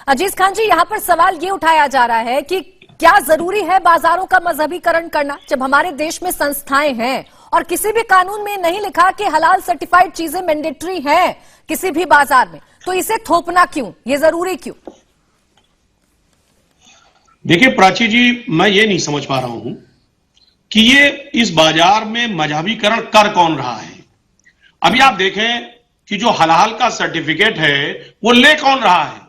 अजीज खान जी, यहाँ पर सवाल ये उठाया जा रहा है कि क्या जरूरी है बाजारों का मजहबीकरण करना, जब हमारे देश में संस्थाएं हैं और किसी भी कानून में नहीं लिखा कि हलाल सर्टिफाइड चीजें मैंडेटरी हैं किसी भी बाजार में, तो इसे थोपना क्यों, ये जरूरी क्यों? देखिए प्राची जी, मैं ये नहीं समझ पा रहा हूं कि ये इस बाजार में मजहबीकरण कर कौन रहा है। अभी आप देखें कि जो हलाल का सर्टिफिकेट है वो ले कौन रहा है।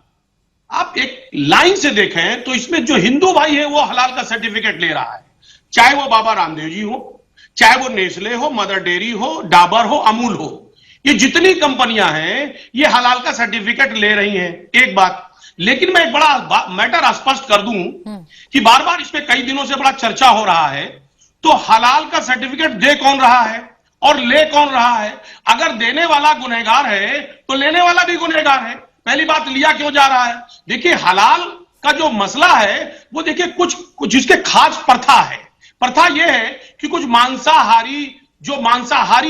आप एक लाइन से देखें तो इसमें जो हिंदू भाई है वो हलाल का सर्टिफिकेट ले रहा है, चाहे वो बाबा रामदेव जी हो, चाहे वो नेस्ले हो, मदर डेयरी हो, डाबर हो, अमूल हो, ये जितनी कंपनियां हैं ये हलाल का सर्टिफिकेट ले रही हैं। एक बात, लेकिन मैं एक बड़ा मैटर स्पष्ट कर दूं कि बार बार इसमें कई दिनों से बड़ा चर्चा हो रहा है, तो हलाल का सर्टिफिकेट दे कौन रहा है और ले कौन रहा है। अगर देने वाला गुनहगार है तो लेने वाला भी गुनहगार है। पहली बात, लिया क्यों जा रहा है? देखिए हलाल का जो मसला है वो देखिए कुछ जिसके खास प्रथा है। प्रथा यह है कि कुछ मांसाहारी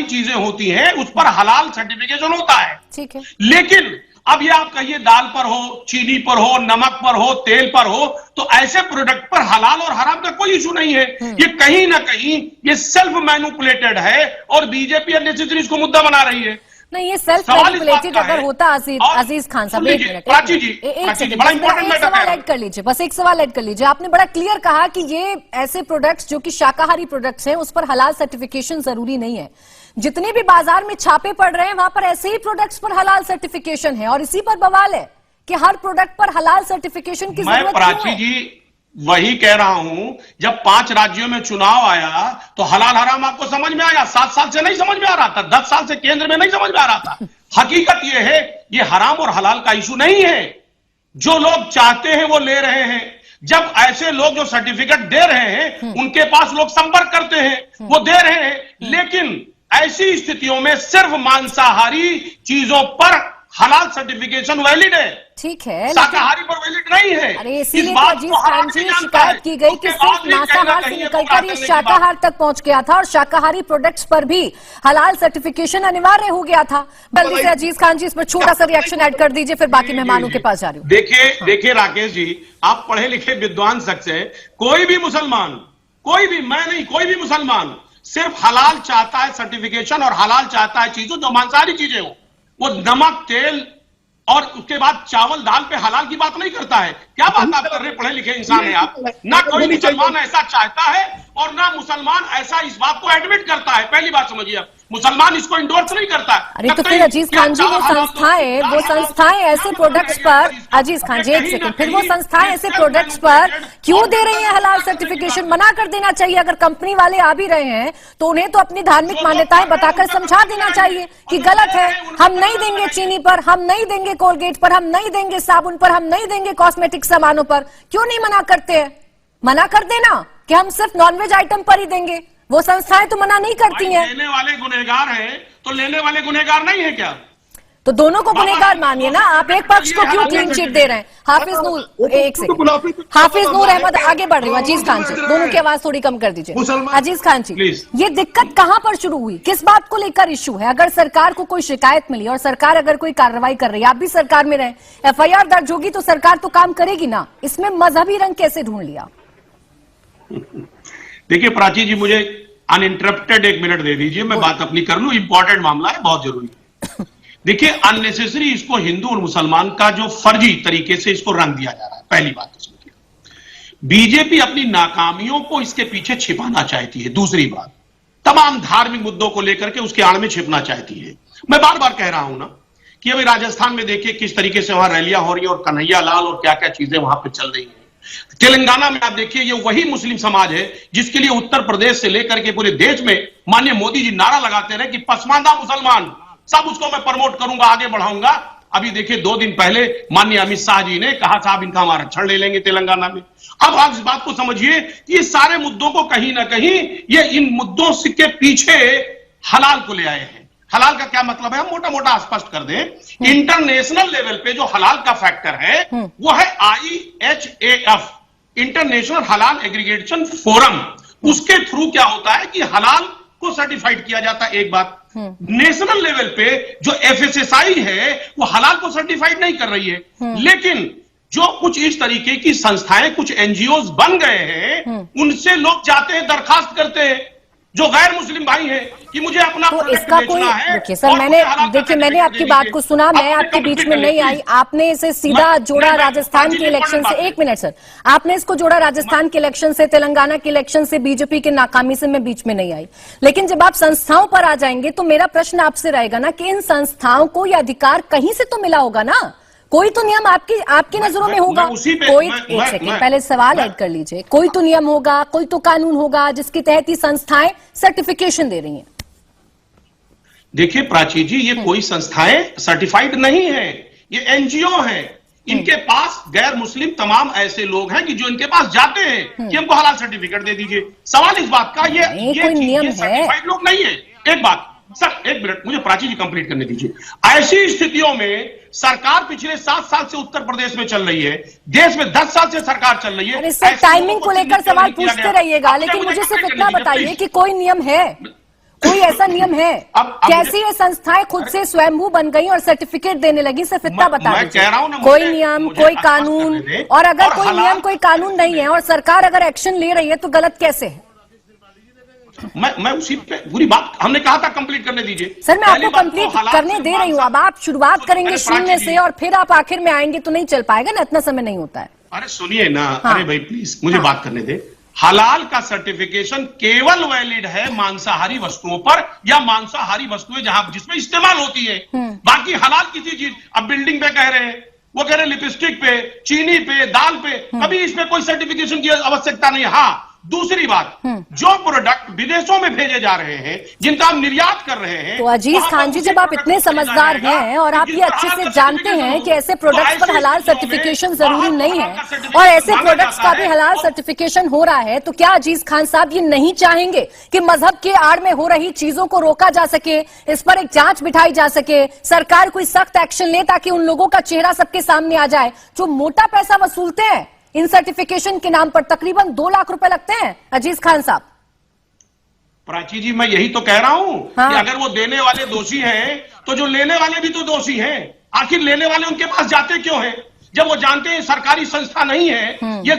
चीजें होती हैं उस पर हलाल सर्टिफिकेशन होता है, ठीक है। लेकिन अब ये आप कहिए दाल पर हो, चीनी पर हो, नमक पर हो, तेल पर हो, तो ऐसे प्रोडक्ट पर हलाल और हराम का कोई इशू नहीं है। ये कहीं ना कहीं ये सेल्फ मैनिपुलेटेड है और बीजेपी अननेसेसरी इसको मुद्दा बना रही है। नहीं, ये सेल्फ मैनिपुलेटेड अगर होता अजीज खान साहब, एक मिनट, एक सवाल ऐड कर लीजिए, बस एक सवाल ऐड कर लीजिए। आपने बड़ा क्लियर कहा कि ये ऐसे प्रोडक्ट्स जो कि शाकाहारी प्रोडक्ट्स हैं उस पर हलाल सर्टिफिकेशन जरूरी नहीं है। जितने भी बाजार में छापे पड़ रहे हैं वहां पर ऐसे ही प्रोडक्ट्स पर हलाल सर्टिफिकेशन है और इसी पर बवाल है कि हर प्रोडक्ट पर हलाल सर्टिफिकेशन की जरूरत क्यों है? वही कह रहा हूं, जब 5 राज्यों में चुनाव आया तो हलाल हराम आपको समझ में आया। 7 साल से नहीं समझ में आ रहा था, 10 साल से केंद्र में नहीं समझ में आ रहा था। हकीकत यह है, ये हराम और हलाल का इशू नहीं है, जो लोग चाहते हैं वो ले रहे हैं। जब ऐसे लोग जो सर्टिफिकेट दे रहे हैं उनके पास लोग संपर्क करते हैं, वो दे रहे हैं। लेकिन ऐसी स्थितियों में सिर्फ मांसाहारी चीजों पर हलाल सर्टिफिकेशन वैलिड है, ठीक है, शाकाहारी पर वैलिड नहीं है। अरे इसीलिए तो अजीज खान जी शिकायत की गई कि सिर्फ मांसाहार से निकलकर ये शाकाहार तक पहुंच गया था और शाकाहारी प्रोडक्ट्स पर भी हलाल सर्टिफिकेशन अनिवार्य हो गया था। जल्दी से अजीज खान जी इस पर छोटा सा रिएक्शन ऐड कर दीजिए, फिर बाकी मेहमानों के पास जा रही हूँ। देखिए राकेश जी, आप पढ़े लिखे विद्वान शख्स हैं, कोई भी मुसलमान, कोई भी, मैं नहीं, कोई भी मुसलमान सिर्फ हलाल चाहता है सर्टिफिकेशन और हलाल चाहता है चीजों जो मांसाहारी चीजें हो। वो नमक, तेल और उसके बाद चावल दाल पे हलाल की बात नहीं करता है। क्या बात आप कर रहे, पढ़े लिखे इंसान है आप। ना कोई मुसलमान ऐसा चाहता है और ना मुसलमान ऐसा इस बात को एडमिट करता है। पहली बात समझिए आप, मुसलमान इसको इंडोर्स नहीं करता है। अरे तो फिर अजीज खान जी वो संस्थाएं ऐसे प्रोडक्ट्स पर, अजीज खान जी एक सेकंड, फिर वो संस्थाएं ऐसे प्रोडक्ट्स पर क्यों दे रही हैं हलाल सर्टिफिकेशन? मना कर देना चाहिए। अगर कंपनी वाले आ भी रहे हैं तो उन्हें तो अपनी धार्मिक मान्यताएं बताकर समझा देना चाहिए कि गलत है, हम नहीं देंगे चीनी पर, हम नहीं देंगे कोलगेट पर, हम नहीं देंगे साबुन पर, हम नहीं देंगे कॉस्मेटिक सामानों पर। क्यों नहीं मना करते हैं? मना कर देना कि हम सिर्फ नॉनवेज आइटम पर ही देंगे। वो संस्थाएं तो मना नहीं करती हैं। लेने वाले गुनहगार हैं तो लेने वाले गुनहगार नहीं है क्या? तो दोनों को गुनहगार मानिए ना, आप एक पक्ष को क्यों क्लीन चिट दे रहे हैं? हाफिज नूर, एक सेकंड, हाफिज नूर अहमद आगे बढ़ रही हूँ। अजीज खान जी, दोनों की आवाज थोड़ी कम कर दीजिए। अजीज खान जी, ये दिक्कत कहां पर शुरू हुई, किस बात को लेकर इश्यू है? अगर सरकार को कोई शिकायत मिली और सरकार अगर कोई कार्रवाई कर रही है, आप भी सरकार में रहे, FIR दर्ज होगी तो सरकार तो काम करेगी ना, इसमें मजहबी रंग कैसे ढूंढ लिया? देखिए प्राची जी, मुझे अनइंटरप्टेड 1 मिनट दे दीजिए, मैं बात अपनी कर लूं। इंपॉर्टेंट मामला है, बहुत जरूरी है। देखिए अननेसेसरी इसको हिंदू और मुसलमान का जो फर्जी तरीके से इसको रंग दिया जा रहा है। पहली बात तो समझिए, बीजेपी अपनी नाकामियों को इसके पीछे छिपाना चाहती है। दूसरी बात, तमाम धार्मिक मुद्दों को लेकर के उसके आड़ में छिपना चाहती है। मैं बार बार कह रहा हूं ना कि अभी राजस्थान में देखिए किस तरीके से वहां रैलियां हो रही है और कन्हैया लाल और क्या क्या चीजें वहां पर चल रही है। तेलंगाना में आप देखिए, ये वही मुस्लिम समाज है जिसके लिए उत्तर प्रदेश से लेकर के पूरे देश में माननीय मोदी जी नारा लगाते रहे कि पसमानदा मुसलमान सब, उसको मैं प्रमोट करूंगा, आगे बढ़ाऊंगा। अभी देखिए 2 दिन पहले माननीय अमित शाह जी ने कहा साहब इनका हम आरक्षण ले लेंगे तेलंगाना में। अब आप इस बात को समझिए कि ये सारे मुद्दों को कहीं ना कहीं ये इन मुद्दों के पीछे हलाल को ले आए हैं। हलाल का क्या मतलब है, हम मोटा मोटा स्पष्ट कर दें। इंटरनेशनल लेवल पे जो हलाल का फैक्टर है वो है IHAF, इंटरनेशनल हलाल एग्रीगेशन फोरम। उसके थ्रू क्या होता है कि हलाल को सर्टिफाइड किया जाता है। एक बात, नेशनल लेवल पे जो FSSAI है वो हलाल को सर्टिफाइड नहीं कर रही है, लेकिन जो कुछ इस तरीके की संस्थाएं, कुछ एनजीओज बन गए हैं, उनसे लोग जाते हैं, दरखास्त करते हैं, जो गैर मुस्लिम भाई हैं, कि मुझे अपना तो प्रोडक्ट इसका कोई बेचना है। देखिए सर, मैंने आपकी बात को सुना, मैं आपके बीच में नहीं आई। आपने इसे सीधा जोड़ा राजस्थान के इलेक्शन से। एक मिनट सर, आपने इसको जोड़ा राजस्थान के इलेक्शन से, तेलंगाना के इलेक्शन से, बीजेपी के नाकामी से। मैं बीच में नहीं आई, लेकिन जब आप संस्थाओं पर आ जाएंगे तो मेरा प्रश्न आपसे रहेगा ना कि इन संस्थाओं को यह अधिकार कहीं से तो मिला होगा ना, कोई तो नियम आपकी नजरों में होगा। कोई एक सेकंड पहले सवाल ऐड कर लीजिए। कोई तो नियम होगा, कोई तो कानून होगा जिसके तहत ये संस्थाएं सर्टिफिकेशन दे रही हैं। देखिए प्राची जी, ये कोई संस्थाएं सर्टिफाइड नहीं है, ये एनजीओ हैं। इनके पास गैर मुस्लिम तमाम ऐसे लोग हैं कि जो इनके पास जाते हैं कि हमको हलाल सर्टिफिकेट दे दीजिए। सवाल इस बात का ये कोई नियम है, सर्टिफाइड लोग नहीं है। एक बात सर, एक मिनट मुझे प्राची जी कंप्लीट करने दीजिए। ऐसी स्थितियों में सरकार पिछले 7 साल से उत्तर प्रदेश में चल रही है, देश में 10 साल से सरकार चल रही है। अरे सर, टाइमिंग को लेकर सवाल पूछते रहिएगा, लेकिन मुझे सिर्फ इतना बताइए कि कोई नियम है, कोई ऐसा नियम है? कैसी ये संस्थाएं खुद से स्वयंभू बन गई और सर्टिफिकेट देने लगी? सिर्फ इतना बता दीजिए। कोई नियम, कोई कानून, और अगर कोई नियम, कोई कानून नहीं है और सरकार अगर एक्शन ले रही है तो गलत कैसे है? मैं उसी पे पूरी बात, हमने कहा था कंप्लीट करने दीजिए सर। मैं आपको कंप्लीट करने दे रही हूँ। अब आप शुरुआत करेंगे शून्य से और फिर आप आखिर में आएंगे तो नहीं चल पाएगा ना, इतना समय नहीं होता है। अरे सुनिए ना, अरे भाई प्लीज मुझे बात करने दे। हलाल का सर्टिफिकेशन केवल वैलिड है मांसाहारी वस्तुओं पर, या मांसाहारी वस्तुएं जहां जिसमें इस्तेमाल होती है। बाकी हलाल किसी चीज, अब बिल्डिंग पे कह रहे हैं, वो कह रहे हैं लिपस्टिक पे, चीनी पे, दाल पे, कभी इसमें कोई सर्टिफिकेशन की आवश्यकता नहीं है। हाँ, दूसरी बात, जो प्रोडक्ट विदेशों में भेजे जा रहे हैं, जिनका हम निर्यात कर रहे हैं, तो अजीज खान जी, जब आप इतने समझदार हैं और आप ये अच्छे से जानते हैं कि ऐसे प्रोडक्ट्स पर हलाल सर्टिफिकेशन जरूरी नहीं है और ऐसे प्रोडक्ट्स का भी हलाल सर्टिफिकेशन हो रहा है, तो क्या अजीज खान साहब ये नहीं चाहेंगे कि मजहब के आड़ में हो रही चीजों को रोका जा सके, इस पर एक जांच बिठाई जा सके, सरकार कोई सख्त एक्शन ले ताकि उन लोगों का चेहरा सबके सामने आ जाए जो मोटा पैसा वसूलते हैं इन सर्टिफिकेशन के नाम पर? तकरीबन 2 लाख रुपए लगते हैं अजीज खान साहब। प्राची जी, मैं यही तो कह रहा हूं कि अगर वो देने वाले दोषी हैं तो जो लेने वाले भी तो दोषी हैं। आखिर लेने वाले उनके पास जाते क्यों हैं जब वो जानते हैं सरकारी संस्था नहीं है, ये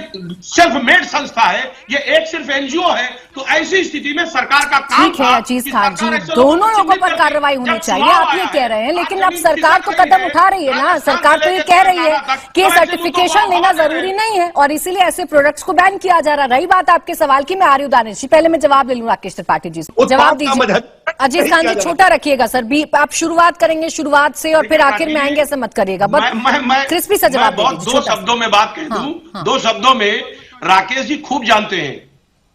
सेल्फ मेड संस्था है, ये एक सिर्फ एनजीओ है। तो ऐसी स्थिति में सरकार का काम ठीक है अजीज खान जी, दोनों लोगों पर कार्रवाई होनी चाहिए, आप ये कह रहे हैं, लेकिन अब सरकार तो कदम उठा रही है ना। सरकार तो ये कह रही है कि सर्टिफिकेशन लेना जरूरी नहीं है और इसीलिए ऐसे प्रोडक्ट्स को बैन किया जा रहा है। रही बात आपके सवाल की, मैं आ रही हूँ दानिश जी, पहले मैं जवाब ले लूँ राकेश त्रिपाठी जी से। जवाब दीजिए अजीज खान जी, छोटा रखिएगा सर, आप शुरुआत करेंगे शुरुआत से और फिर आखिर में आएंगे, ऐसा मत करिएगा, बस क्रिस्पी सा जवाब दे दीजिए। 2 शब्दों में बात कह दूं, 2 शब्दों में, राकेश जी खूब जानते हैं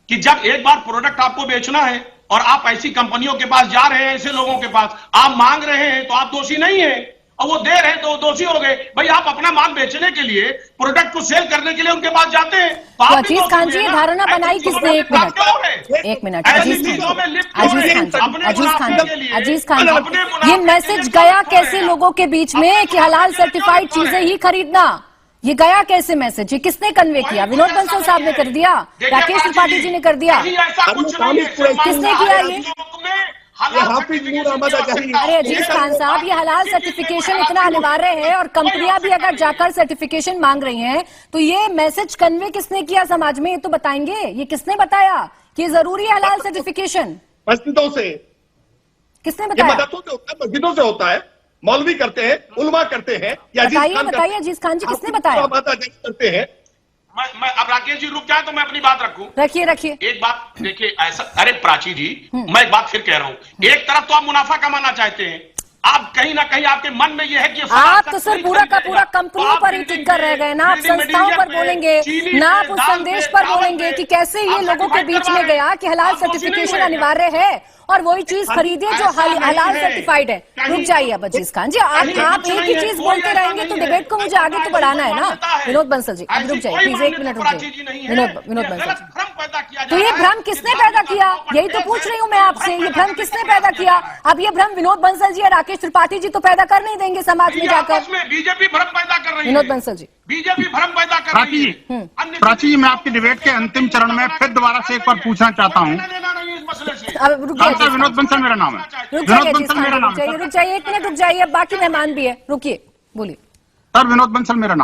कि जब एक बार प्रोडक्ट आपको बेचना है और आप ऐसी कंपनियों के पास जा रहे हैं, ऐसे लोगों के पास आप मांग रहे हैं, तो आप दोषी नहीं है, और वो दे रहे हैं तो दोषी हो गए। भाई आप अपना माल बेचने के लिए, प्रोडक्ट को सेल करने के लिए उनके पास जाते हैं तो अजीज खान जी, ये धारणा बनाई किसने? एक मिनट अजीज खान जी, ये मैसेज गया कैसे लोगों के बीच में कि हलाल सर्टिफाइड चीजें ही खरीदना? ये गया कैसे मैसेज? ये किसने कन्वे किया? विनोद बंसल साहब ने कर दिया? राकेश त्रिपाठी जी ने कर दिया? किसने किया ये? अरे अजीज खान साहब, ये हलाल सर्टिफिकेशन इतना अनिवार्य है और कंपनियां भी अगर जाकर सर्टिफिकेशन मांग रही हैं तो ये मैसेज कन्वे किसने किया समाज में, ये तो बताएंगे। ये किसने बताया कि ये जरूरी है हलाल सर्टिफिकेशन? मस्जिदों से। किसने बताया? मस्जिदों से होता है, मौलवी करते हैं, उलमा करते हैं, या बताइए अजीज खान जी, किसने बताया? करते हैं। मैं अब राकेश जी रुक जाए तो मैं अपनी बात रखूं। रखिए एक बात देखिए, ऐसा, अरे प्राची जी, मैं एक बात फिर कह रहा हूं, एक तरफ तो आप मुनाफा कमाना चाहते हैं, आप कहीं ना कहीं आपके मन में यह है कि आप तो सर पूरा का पूरा कंपनियों पर ही टिक कर रह गए ना। आप संस्थाओं पर बोलेंगे ना, आप उस संदेश पर बोलेंगे कि कैसे ये लोगों के बीच में गया कि हलाल सर्टिफिकेशन अनिवार्य है और वही चीज खरीदिए जो हलाल सर्टिफाइड है। रुक जाइए अब अजीज खान जी, आप एक ही चीज बोलते रहेंगे तो डिबेट को मुझे आगे तो बढ़ाना है ना। विनोद बंसल जी, अब रुक जाइए प्लीज, 1 मिनट रुक जाइए। विनोद बंसल जी, तो ये भ्रम किसने पैदा किया? यही तो पूछ रही हूँ मैं आपसे, ये भ्रम किसने पैदा किया? अब ये भ्रम विनोद बंसल जी या राकेश त्रिपाठी जी तो पैदा कर नहीं देंगे समाज में जाकर। बीजेपी भ्रम पैदा कर रही है। विनोद बंसल जी, बीजेपी भ्रम पैदा कर रही है। प्राची जी, मैं आपकी डिबेट के अंतिम चरण में फिर दोबारा से एक बार पूछना चाहता हूँ। विनोद बंसल मेरा नाम है। विनोद बंसल मेरा नाम है। रुक जाइए 1 मिनट रुक जाइए, अब बाकी मेहमान भी है, रुकिए, बोलिए सर। विनोद बंसल मेरा नाम